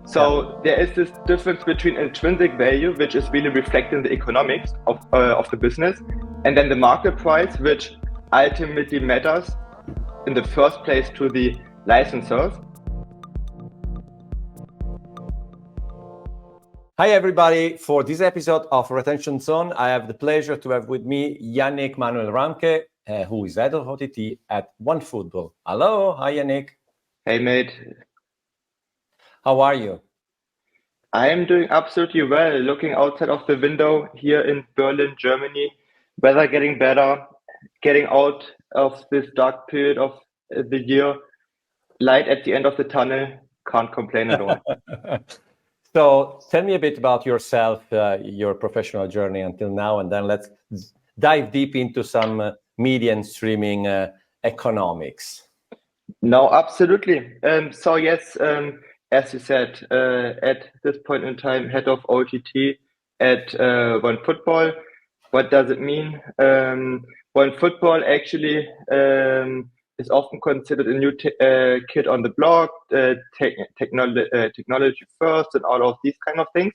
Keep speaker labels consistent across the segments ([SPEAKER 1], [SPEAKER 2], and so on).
[SPEAKER 1] So there is this difference between intrinsic value, which is really reflecting the economics of the business, and then the market price, which ultimately matters in the first place to the licensors.
[SPEAKER 2] Hi everybody, for this episode of Retention Zone, I have the pleasure to have with me Yannick Manuel Ramcke, who is head of OTT at OneFootball. Hello, hi Yannick.
[SPEAKER 1] Hey mate.
[SPEAKER 2] How are you?
[SPEAKER 1] I am doing absolutely well. Looking outside of the window here in Berlin, Germany, weather getting better, getting out of this dark period of the year, light at the end of the tunnel, can't complain at all.
[SPEAKER 2] So tell me a bit about yourself, your professional journey until now, and then let's dive deep into some media and streaming economics.
[SPEAKER 1] No, absolutely. So yes, as you said, at this point in time, head of OTT at OneFootball. What does it mean? OneFootball actually is often considered a new kid on the block, technology first, and all of these kind of things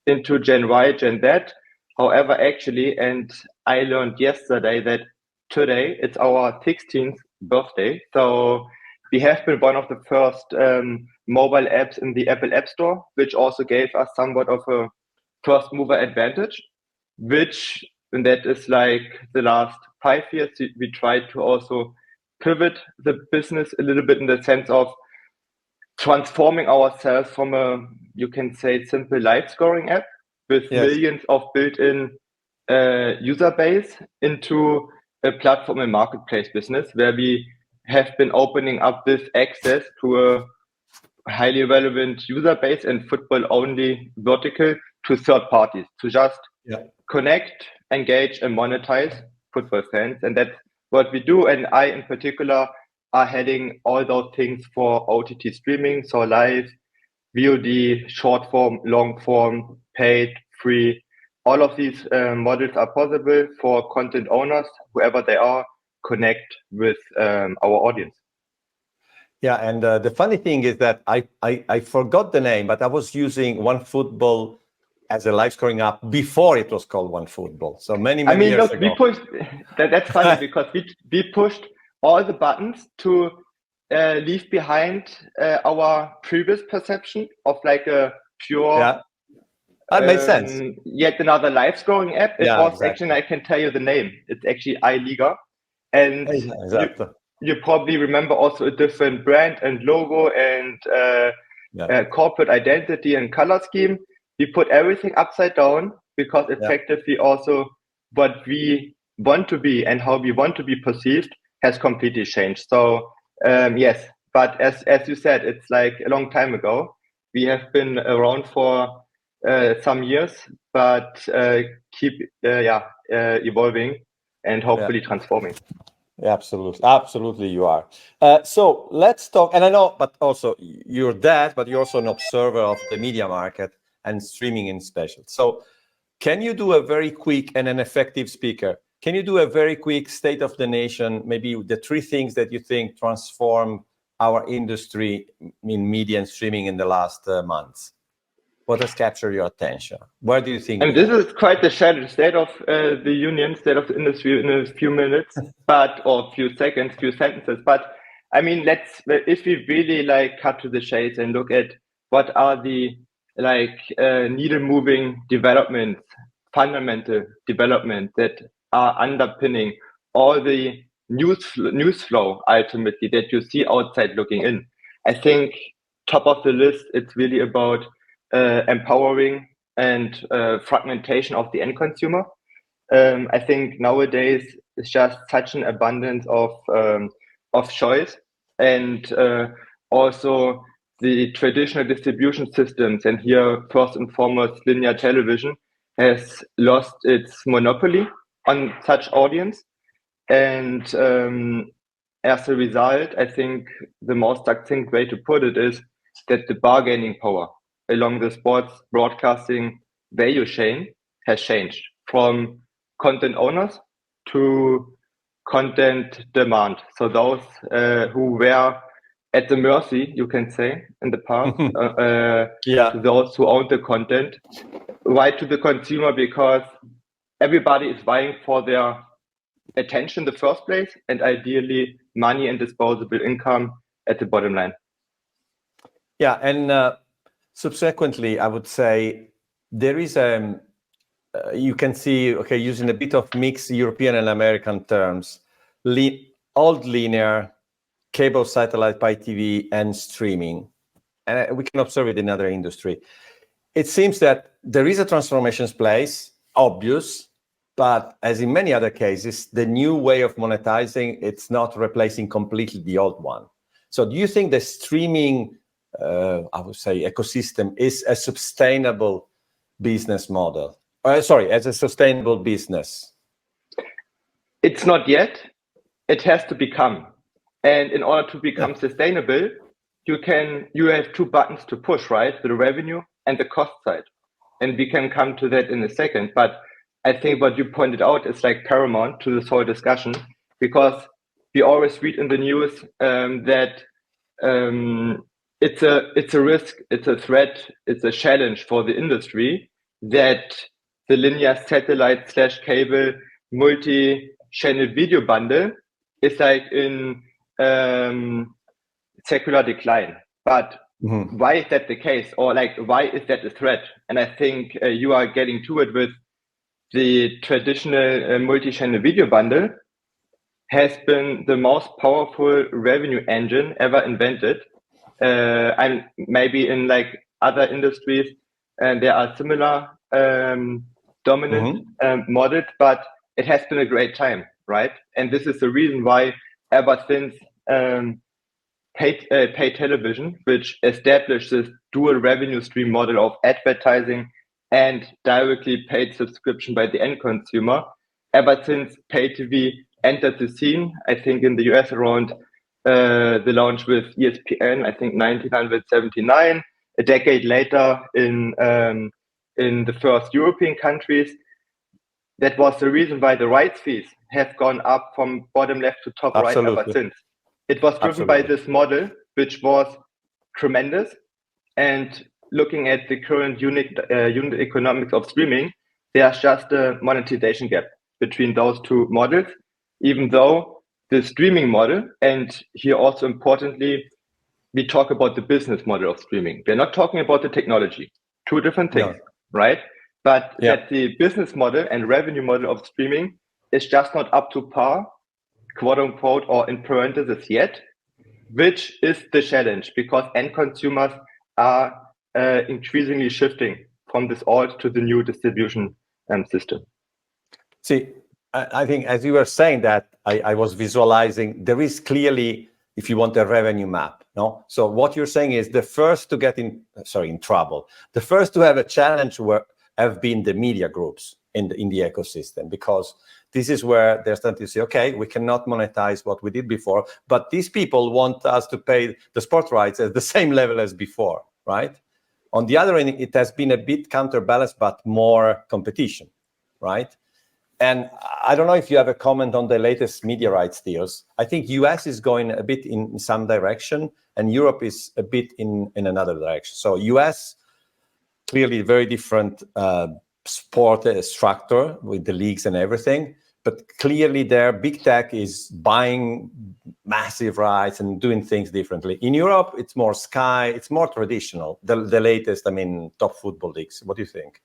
[SPEAKER 1] into Gen Y, Gen Z. However, actually, and I learned yesterday that today it's our 16th birthday. So we have been one of the first mobile apps in the Apple App Store, which also gave us somewhat of a first mover advantage, and that is like the last 5 years, we tried to also pivot the business a little bit in the sense of transforming ourselves from a, you can say, simple live scoring app with millions of built-in user base into a platform and marketplace business where we have been opening up this access to a highly relevant user base and football only vertical to third parties to just connect, engage, and monetize football fans. And that's what we do. And I, in particular, are heading all those things for OTT streaming. So live, VOD, short form, long form, paid, free. All of these models are possible for content owners, whoever they are, connect with our audience.
[SPEAKER 2] Yeah, and the funny thing is that I forgot the name, but I was using OneFootball as a live scoring app before it was called OneFootball. So many years ago.
[SPEAKER 1] We pushed, that's funny because we pushed all the buttons to leave behind our previous perception of like a pure...
[SPEAKER 2] That makes sense.
[SPEAKER 1] Yet another live scoring app. It was exactly. Actually, I can tell you the name. It's actually iLiga. And
[SPEAKER 2] exactly.
[SPEAKER 1] You probably remember also a different brand and logo and corporate identity and color scheme. We put everything upside down because effectively also what we want to be and how we want to be perceived has completely changed. So yes, but as you said, it's like a long time ago. We have been around for some years, but keep evolving and hopefully transforming.
[SPEAKER 2] Absolutely you are. So let's talk, and I know, but also you're that, but you're also an observer of the media market and streaming in special. So can you do a very quick and an effective speaker? Can you do a very quick state of the nation, maybe the 3 things that you think transform our industry in media and streaming in the last months? What has captured your attention? Where do you think?
[SPEAKER 1] And this is quite the state of the union, state of the industry in a few minutes, or few seconds, few sentences. But I mean, if we really like cut to the chase and look at what are the needle moving developments, fundamental developments that are underpinning all the news flow ultimately that you see outside looking in. I think top of the list, it's really about empowering and fragmentation of the end consumer. I think nowadays it's just such an abundance of choice, and also the traditional distribution systems. And here, first and foremost, linear television has lost its monopoly on such audience. And as a result, I think the most succinct way to put it is that the bargaining power along the sports broadcasting value chain has changed from content owners to content demand. So those who were at the mercy, you can say, in the past,
[SPEAKER 2] Yeah.
[SPEAKER 1] to those who own the content. Why to the consumer? Because everybody is vying for their attention in the first place, and ideally money and disposable income at the bottom line.
[SPEAKER 2] Yeah, and subsequently, I would say there is you can see, okay, using a bit of mixed European and American terms, old linear, cable, satellite, pay TV, and streaming. And we can observe it in other industry. It seems that there is a transformation place, obvious, but as in many other cases, the new way of monetizing, it's not replacing completely the old one. So do you think the streaming, I would say, ecosystem is a sustainable business model? As a sustainable business?
[SPEAKER 1] It's not yet. It has to become. And in order to become sustainable, you have two buttons to push, right? The revenue and the cost side. And we can come to that in a second. But I think what you pointed out is like paramount to this whole discussion, because we always read in the news that it's a risk, it's a threat, it's a challenge for the industry that the linear satellite / cable multi-channel video bundle is like in secular decline. But why is that the case? Or like, why is that a threat? And I think you are getting to it with the traditional multi-channel video bundle has been the most powerful revenue engine ever invented. And maybe in like other industries, there are similar dominant models, but it has been a great time, right? And this is the reason why ever since paid television, which established this dual revenue stream model of advertising and directly paid subscription by the end consumer, ever since pay TV entered the scene, I think in the US around the launch with ESPN, I think 1979, a decade later in the first European countries. That was the reason why the rights fees have gone up from bottom left to top right ever since. It was driven by this model, which was tremendous. And looking at the current unit economics of streaming, there's just a monetization gap between those two models, even though the streaming model, and here also importantly, we talk about the business model of streaming. We're not talking about the technology, two different things, right? But that the business model and revenue model of streaming is just not up to par, quote unquote, or in parentheses yet, which is the challenge, because end consumers are increasingly shifting from this old to the new distribution system.
[SPEAKER 2] See, I think as you were saying that, I was visualizing there is clearly, if you want, a revenue map. No, so what you're saying is the first to get in trouble, the first to have a challenge have been the media groups in the ecosystem, because this is where they're starting to say, okay, we cannot monetize what we did before, but these people want us to pay the sport rights at the same level as before, right? On the other end, it has been a bit counterbalanced, but more competition, right? And I don't know if you have a comment on the latest media rights deals. I think US is going a bit in some direction, and Europe is a bit in another direction. So US, clearly very different sport structure with the leagues and everything, but clearly their big tech is buying massive rights and doing things differently. In Europe, it's more Sky, it's more traditional, the latest, top football leagues. What do you think?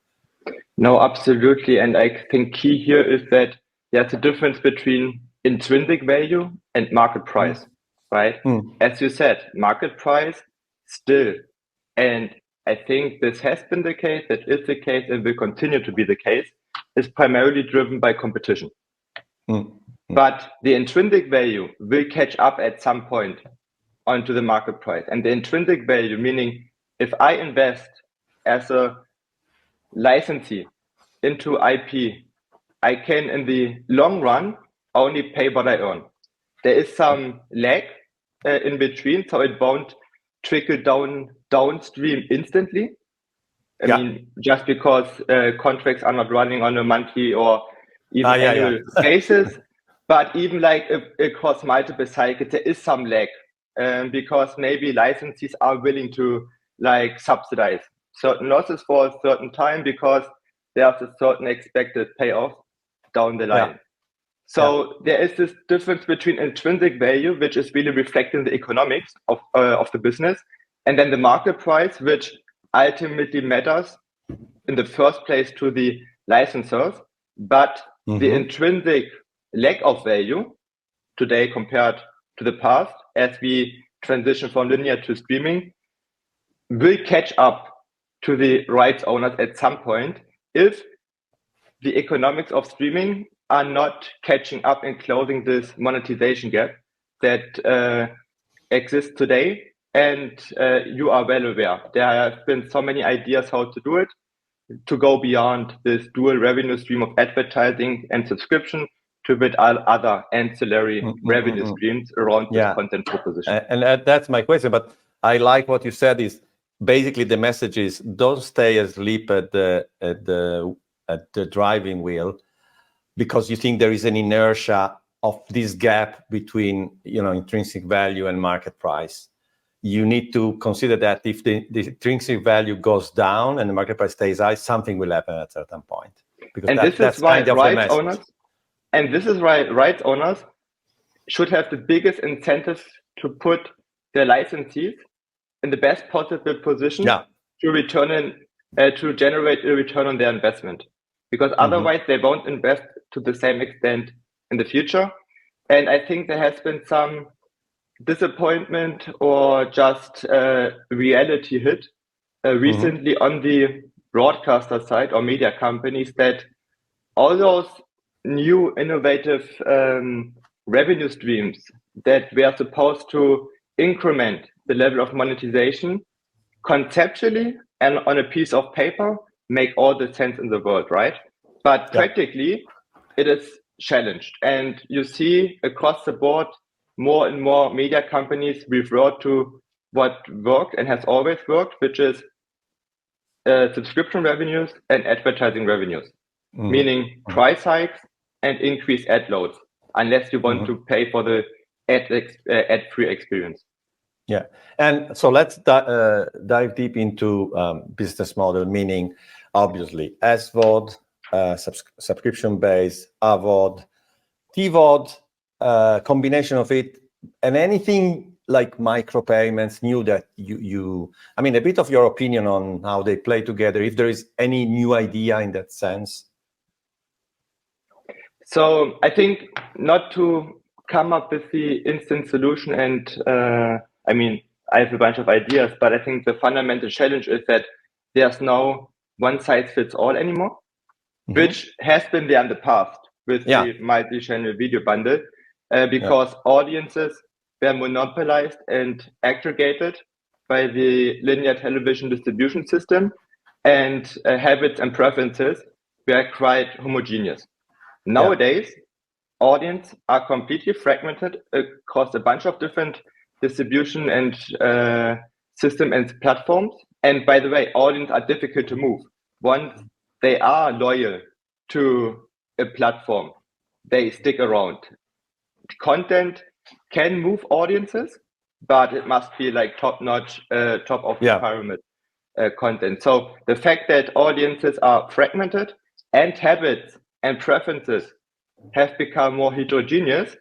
[SPEAKER 1] No, absolutely. And I think key here is that there's a difference between intrinsic value and market price, right? As you said, market price still. And I think this has been the case, that is the case, and will continue to be the case, is primarily driven by competition. But the intrinsic value will catch up at some point onto the market price. And the intrinsic value, meaning if I invest as a licensee into IP, I can in the long run only pay what I earn. There is some lag in between, so it won't trickle downstream instantly. I mean, just because contracts are not running on a monthly or even annual basis, but even like across multiple cycles, there is some lag because maybe licensees are willing to like subsidize certain losses for a certain time because there's a certain expected payoff down the line. So there is this difference between intrinsic value, which is really reflecting the economics of the business, and then the market price, which ultimately matters in the first place to the licensors. But the intrinsic lack of value today compared to the past, as we transition from linear to streaming, will catch up to the rights owners at some point if the economics of streaming are not catching up and closing this monetization gap that exists today. And you are well aware there have been so many ideas how to do it, to go beyond this dual revenue stream of advertising and subscription to build other ancillary revenue streams around this content proposition.
[SPEAKER 2] And that's my question. But I like what you said is basically the message is don't stay asleep at the driving wheel, because you think there is an inertia of this gap between intrinsic value and market price. You need to consider that if the intrinsic value goes down and the market price stays high, something will happen at a certain point. Because that's kind of the message.
[SPEAKER 1] And this is why rights owners should have the biggest incentive to put their licensees in the best possible position to generate a return on their investment. Because otherwise they won't invest to the same extent in the future. And I think there has been some disappointment or just reality hit recently on the broadcaster side or media companies that all those new innovative revenue streams that were supposed to increment the level of monetization conceptually and on a piece of paper make all the sense in the world, right? But practically it is challenged, and you see across the board more and more media companies revert to what worked and has always worked, which is subscription revenues and advertising revenues, meaning price hikes and increased ad loads, unless you want to pay for the ad-free experience.
[SPEAKER 2] Yeah, and so let's dive deep into business model, meaning obviously SVOD, subscription-based, AVOD, TVOD, combination of it, and anything like micropayments new that I mean, a bit of your opinion on how they play together, if there is any new idea in that sense.
[SPEAKER 1] So I think not to come up with the instant solution, and I mean, I have a bunch of ideas, but I think the fundamental challenge is that there's no one size fits all anymore, which has been there in the past with the multi-channel video bundle, because audiences were monopolized and aggregated by the linear television distribution system, and habits and preferences were quite homogeneous. Nowadays, audience are completely fragmented across a bunch of different distribution and system and platforms. And by the way, audience are difficult to move. Once they are loyal to a platform, they stick around. Content can move audiences, but it must be like top-notch, top of the pyramid content. So the fact that audiences are fragmented and habits and preferences have become more heterogeneous,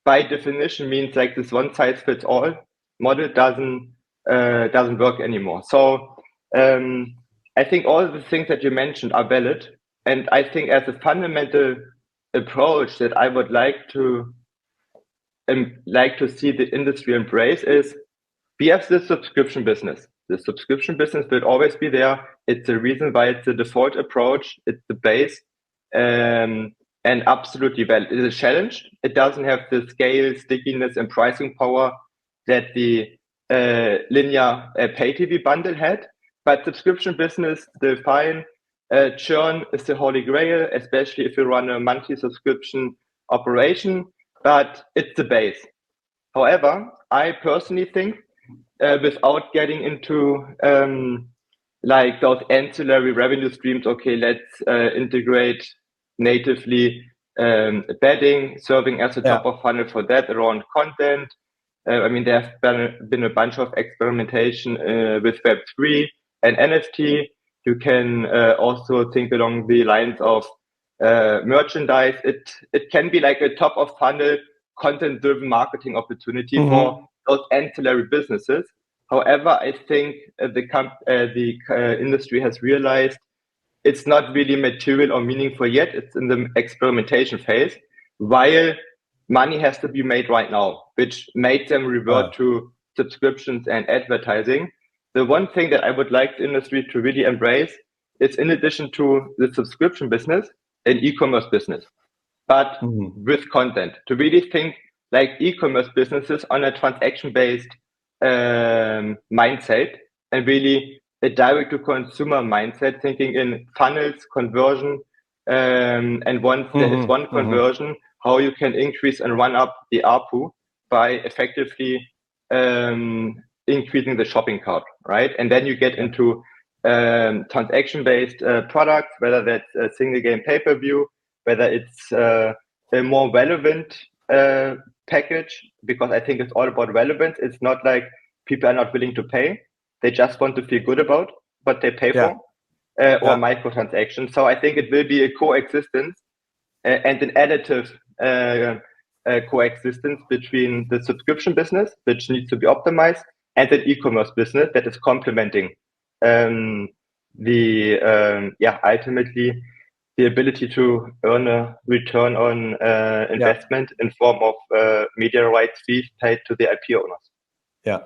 [SPEAKER 1] by definition means like this one size fits all model doesn't work anymore. So I think all the things that you mentioned are valid, and I think as a fundamental approach that I would like to see the industry embrace is we have this subscription business. The subscription business will always be there. It's the reason why it's the default approach. It's the base. And absolutely valid. It is a challenge. It doesn't have the scale, stickiness, and pricing power that the linear pay TV bundle had. But subscription business, the fine churn is the holy grail, especially if you run a monthly subscription operation. But it's the base. However, I personally think, without getting into like those ancillary revenue streams, okay, let's integrate natively betting, serving as a top of funnel for that around content, I mean, there have been a bunch of experimentation with Web3 and NFT. You can also think along the lines of merchandise. It can be like a top of funnel content driven marketing opportunity for those ancillary businesses. However, I think the industry has realized it's not really material or meaningful yet. It's in the experimentation phase, while money has to be made right now, which made them revert to subscriptions and advertising. The one thing that I would like the industry to really embrace is, in addition to the subscription business, an e-commerce business, but with content, to really think like e-commerce businesses on a transaction-based mindset, and really a direct-to-consumer mindset, thinking in funnels, conversion, and once there is one conversion, how you can increase and run up the ARPU by effectively increasing the shopping cart, right? And then you get into transaction-based products, whether that's a single game pay-per-view, whether it's a more relevant package, because I think it's all about relevance. It's not like people are not willing to pay. They just want to feel good about what they pay for, or microtransactions. So I think it will be a coexistence and an additive coexistence between the subscription business, which needs to be optimized, and an e-commerce business that is complementing ultimately the ability to earn a return on investment in form of media rights fees paid to the IP owners.
[SPEAKER 2] Yeah.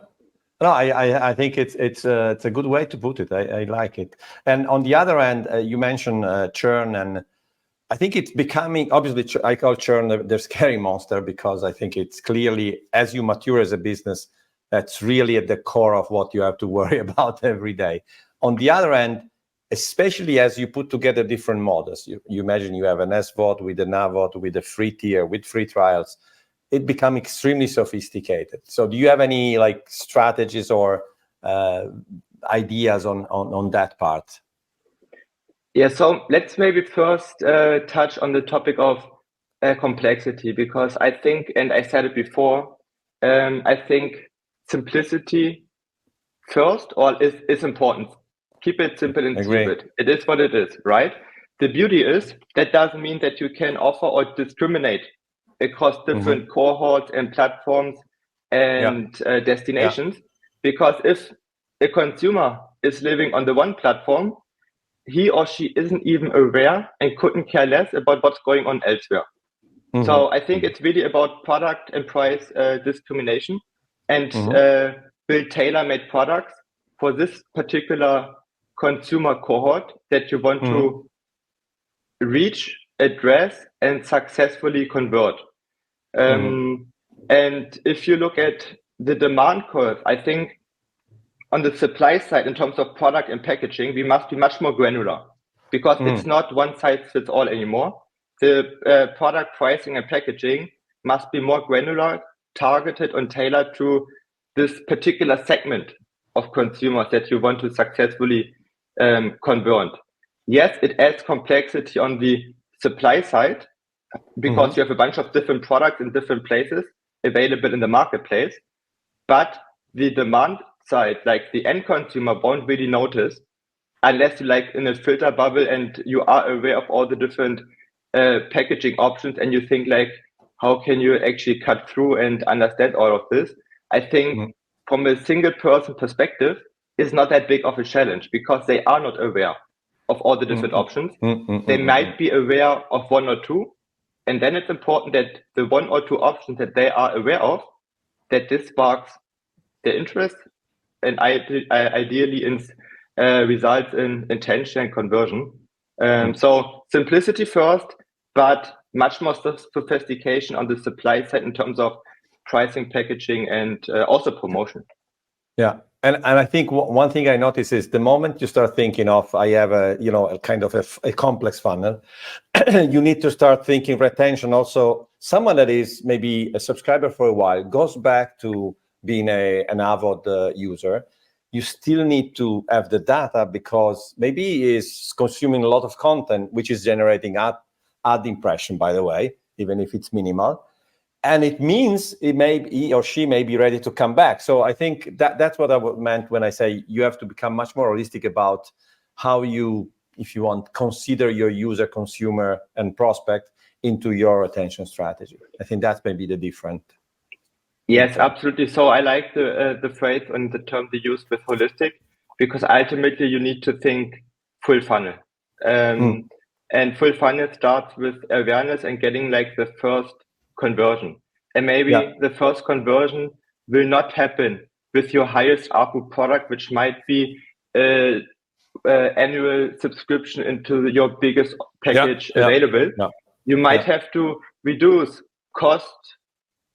[SPEAKER 2] No, I think it's a good way to put it. I like it. And on the other hand, you mentioned churn, and I think it's becoming, obviously, I call churn the scary monster, because I think it's clearly, as you mature as a business, that's really at the core of what you have to worry about every day. On the other hand, especially as you put together different models, you imagine you have an SVOD with an AVOD, with a free tier, with free trials, it becomes extremely sophisticated. So do you have any strategies or ideas on that part?
[SPEAKER 1] Yeah, so let's maybe first touch on the topic of complexity, because I think, and I said it before, I think simplicity first is important. Keep it simple and stupid. It is what it is, right? The beauty is that doesn't mean that you can offer or discriminate across different cohorts and platforms and destinations, because if a consumer is living on the one platform, he or she isn't even aware and couldn't care less about what's going on elsewhere. So I think it's really about product and price discrimination, and build tailor-made products for this particular consumer cohort that you want to reach, address, and successfully convert. And if you look at the demand curve, I think on the supply side, in terms of product and packaging, we must be much more granular, because it's not one size fits all anymore. The product pricing and packaging must be more granular, targeted and tailored to this particular segment of consumers that you want to successfully convert. Yes, it adds complexity on the supply side, because you have a bunch of different products in different places available in the marketplace, but the demand side, like the end consumer, won't really notice unless you in a filter bubble and you are aware of all the different packaging options, and you think how can you actually cut through and understand all of this? I think from a single person perspective, it's not that big of a challenge, because they are not aware of all the different options. They might be aware of one or two, and then it's important that the one or two options that they are aware of, that this sparks their interest, and ideally results in intention and conversion. So simplicity first, but much more sophistication on the supply side in terms of pricing, packaging, and also promotion.
[SPEAKER 2] Yeah, and I think one thing I notice is the moment you start thinking of, I have a kind of a complex funnel, you need to start thinking retention also. Someone that is maybe a subscriber for a while goes back to being an AVOD user. You still need to have the data, because maybe he is consuming a lot of content, which is generating ad impression, by the way, even if it's minimal. and it means he or she may be ready to come back. So I think that's what I meant when I say you have to become much more holistic about how you, if you want, consider your user, consumer, and prospect into your attention strategy. I think that's maybe the different.
[SPEAKER 1] Yes, absolutely. So I like the phrase and the term they use with holistic, because ultimately you need to think full funnel. And full funnel starts with awareness and getting like the first conversion. And maybe the first conversion will not happen with your highest ARPU product, which might be annual subscription into your biggest package available. You might have to reduce cost,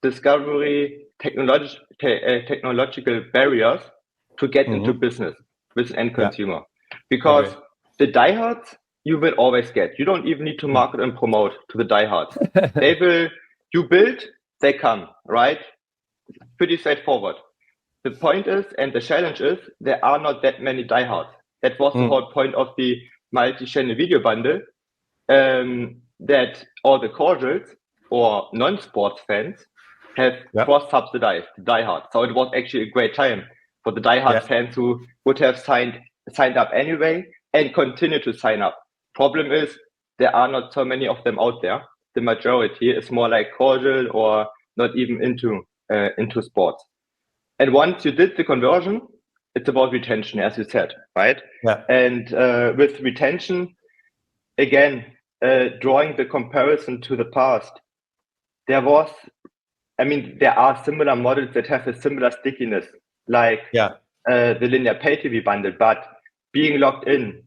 [SPEAKER 1] discovery, technological barriers to get into business with an end consumer. Because the diehards you will always get. You don't even need to market and promote to the diehards. You build, they come, right? Pretty straightforward. The point is, and the challenge is, there are not that many diehards. That was the whole point of the multi-channel video bundle, that all the cordials or non-sports fans have cross-subsidized diehards. So it was actually a great time for the diehard fans who would have signed up anyway and continue to sign up. Problem is, there are not so many of them out there. The majority is more like cordial or not even into sports. And once you did the conversion, it's about retention, as you said, right? And with retention, again, drawing the comparison to the past, there are similar models that have a similar stickiness, like the linear pay TV bundle, but being locked in,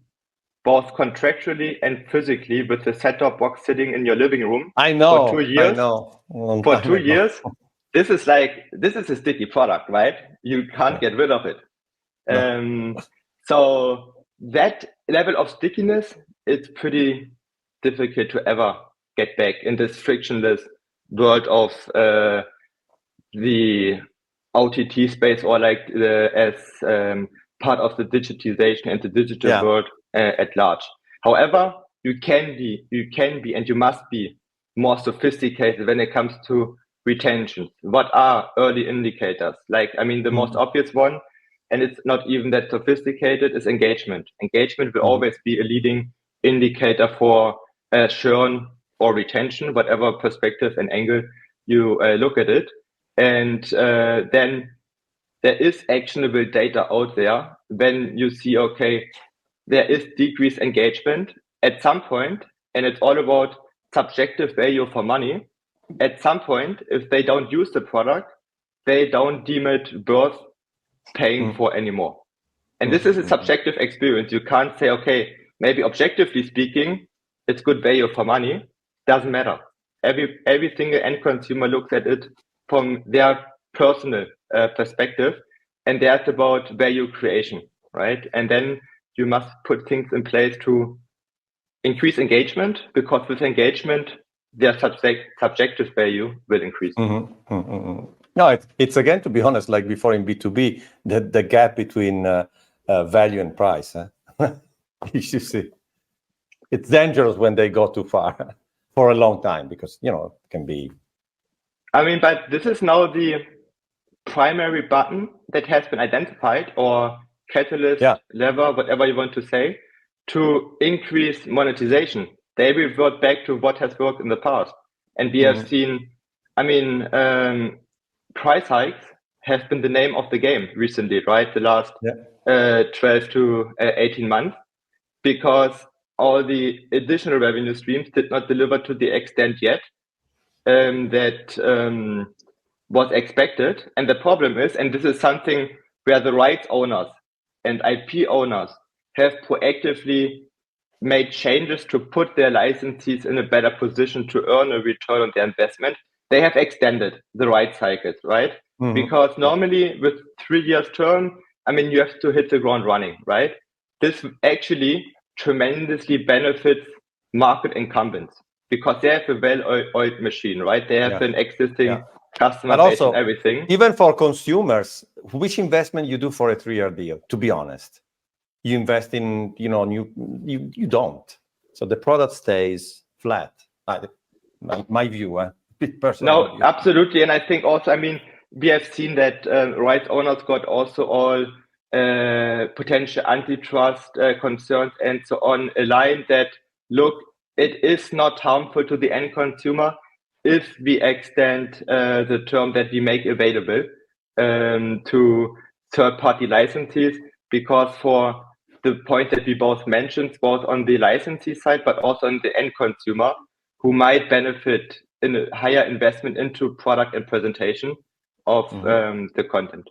[SPEAKER 1] both contractually and physically, with the set-top box sitting in your living room for 2 years. For 2 years, this is a sticky product, right? You can't get rid of it. So that level of stickiness, it's pretty difficult to ever get back in this frictionless world of the OTT space, or like as part of the digitization and the digital world at large. However, you can be, and you must be more sophisticated when it comes to retention. What are early indicators? The most obvious one, and it's not even that sophisticated, is engagement. Engagement will always be a leading indicator for churn or retention, whatever perspective and angle you look at it. And then there is actionable data out there when you see, okay, there is decreased engagement at some point, and it's all about subjective value for money. At some point, if they don't use the product, they don't deem it worth paying for anymore. And this is a subjective experience. You can't say, okay, maybe objectively speaking, it's good value for money. Doesn't matter. Every single end consumer looks at it from their personal perspective, and that's about value creation, right? And then you must put things in place to increase engagement, because with engagement, their subjective value will increase.
[SPEAKER 2] No, it's again, to be honest, like before in B2B, the gap between value and price. You should see. It's dangerous when they go too far for a long time, because, it can be.
[SPEAKER 1] But this is now the primary button that has been identified, or catalyst, lever, whatever you want to say, to increase monetization. They revert back to what has worked in the past. And we have seen, price hikes have been the name of the game recently, right? The last 12 to 18 months, because all the additional revenue streams did not deliver to the extent yet that was expected. And the problem is, and this is something where the rights owners and IP owners have proactively made changes to put their licensees in a better position to earn a return on their investment. They have extended the right cycles, right? Because normally with 3 years term, you have to hit the ground running, right? This actually tremendously benefits market incumbents, because they have a well-oiled machine, right? They have an existing customer base and everything.
[SPEAKER 2] Even for consumers, which investment you do for a 3-year deal, to be honest? You invest in, you don't. So the product stays flat. My view. bit personal.
[SPEAKER 1] No, absolutely. And I think also, I mean, we have seen that rights owners got also all potential antitrust concerns and so on aligned that, look, it is not harmful to the end consumer if we extend the term that we make available to third-party licensees, because for the point that we both mentioned, both on the licensee side, but also on the end consumer, who might benefit in a higher investment into product and presentation of the content.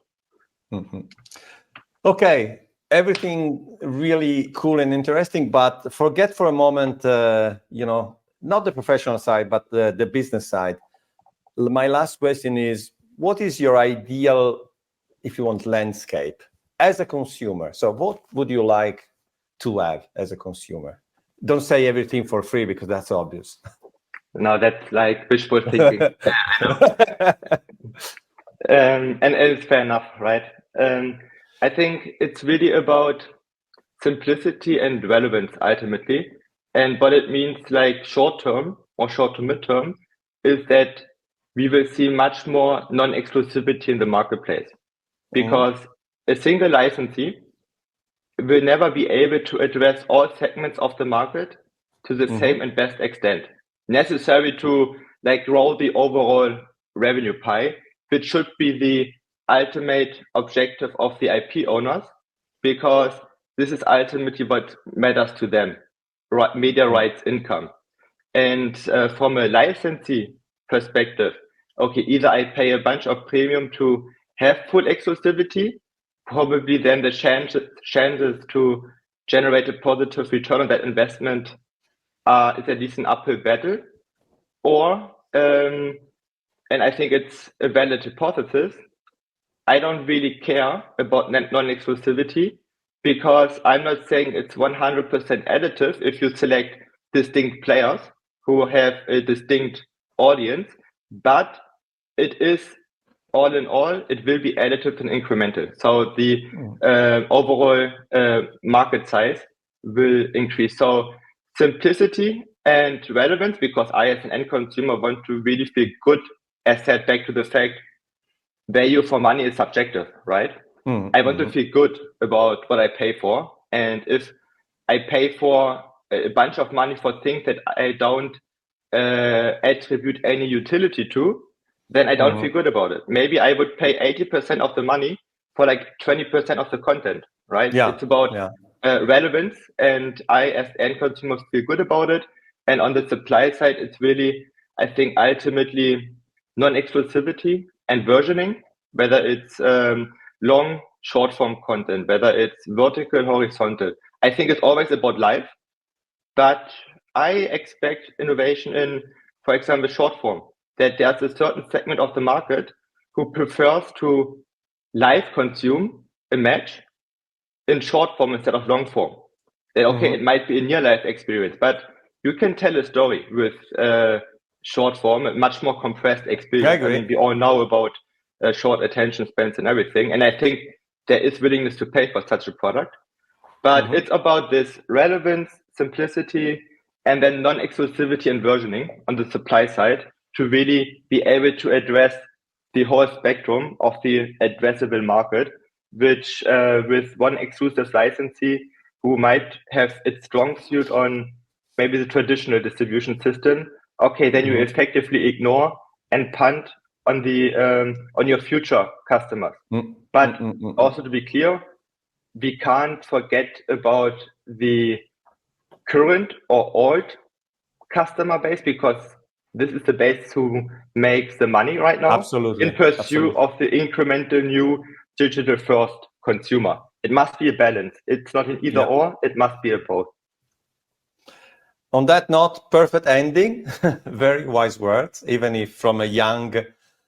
[SPEAKER 2] Okay, everything really cool and interesting, but forget for a moment, not the professional side, but the business side. My last question is, what is your ideal, if you want, landscape as a consumer? So what would you like to have as a consumer? Don't say everything for free, because that's obvious.
[SPEAKER 1] No, that's like wishful thinking. I know. And it's fair enough, right? I think it's really about simplicity and relevance ultimately. And what it means, like short term or short to midterm, is that we will see much more non-exclusivity in the marketplace, because a single licensee will never be able to address all segments of the market to the same and best extent necessary to like grow the overall revenue pie, which should be the ultimate objective of the IP owners, because this is ultimately what matters to them, media rights income. And from a licensee perspective, okay, either I pay a bunch of premium to have full exclusivity, probably then the chances to generate a positive return on that investment is at least an uphill battle. Or, and I think it's a valid hypothesis, I don't really care about non-exclusivity, because I'm not saying it's 100% additive if you select distinct players who have a distinct audience, but it is all in all, it will be additive and incremental. So the overall market size will increase. So simplicity and relevance, because I as an end consumer want to really feel good, as said, back to the fact value for money is subjective, right? I want to feel good about what I pay for. And if I pay for a bunch of money for things that I don't attribute any utility to, then I don't feel good about it. Maybe I would pay 80% of the money for like 20% of the content, right?
[SPEAKER 2] Yeah.
[SPEAKER 1] It's about relevance, and I as end consumers feel good about it. And on the supply side, it's really, I think, ultimately non-exclusivity and versioning, whether it's long, short form content, whether it's vertical, horizontal. I think it's always about life, but I expect innovation in, for example, short form, that there's a certain segment of the market who prefers to live consume a match in short form instead of long form. That, okay, it might be a near life experience, but you can tell a story with short form, a much more compressed experience. I mean, we all know about short attention spans and everything. And I think there is willingness to pay for such a product, but it's about this relevance, simplicity, and then non-exclusivity and versioning on the supply side to really be able to address the whole spectrum of the addressable market, which with one exclusive licensee who might have its strong suit on maybe the traditional distribution system, okay, then you effectively ignore and punt on the on your future customers. But also to be clear, we can't forget about the current or old customer base, because this is the base who makes the money right now.
[SPEAKER 2] Absolutely.
[SPEAKER 1] In pursuit of the incremental new digital first consumer. It must be a balance. It's not an either or, it must be a both.
[SPEAKER 2] On that note, perfect ending. Very wise words, even if from a young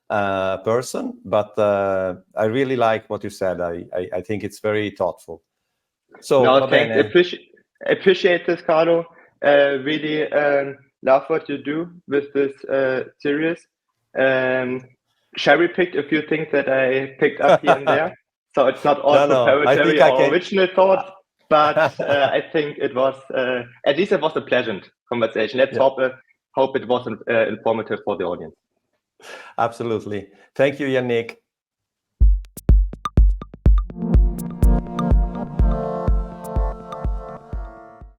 [SPEAKER 2] person, but I really like what you said. I think it's very thoughtful. So,
[SPEAKER 1] no, thanks. Appreciate this, Carlo. Really love what you do with this series. Cherry-picked a few things that I picked up here and there. So it's not all proprietary or original thoughts, but I think it was, at least it was a pleasant conversation. Let's hope it was informative for the audience.
[SPEAKER 2] Absolutely. Thank you, Yannick.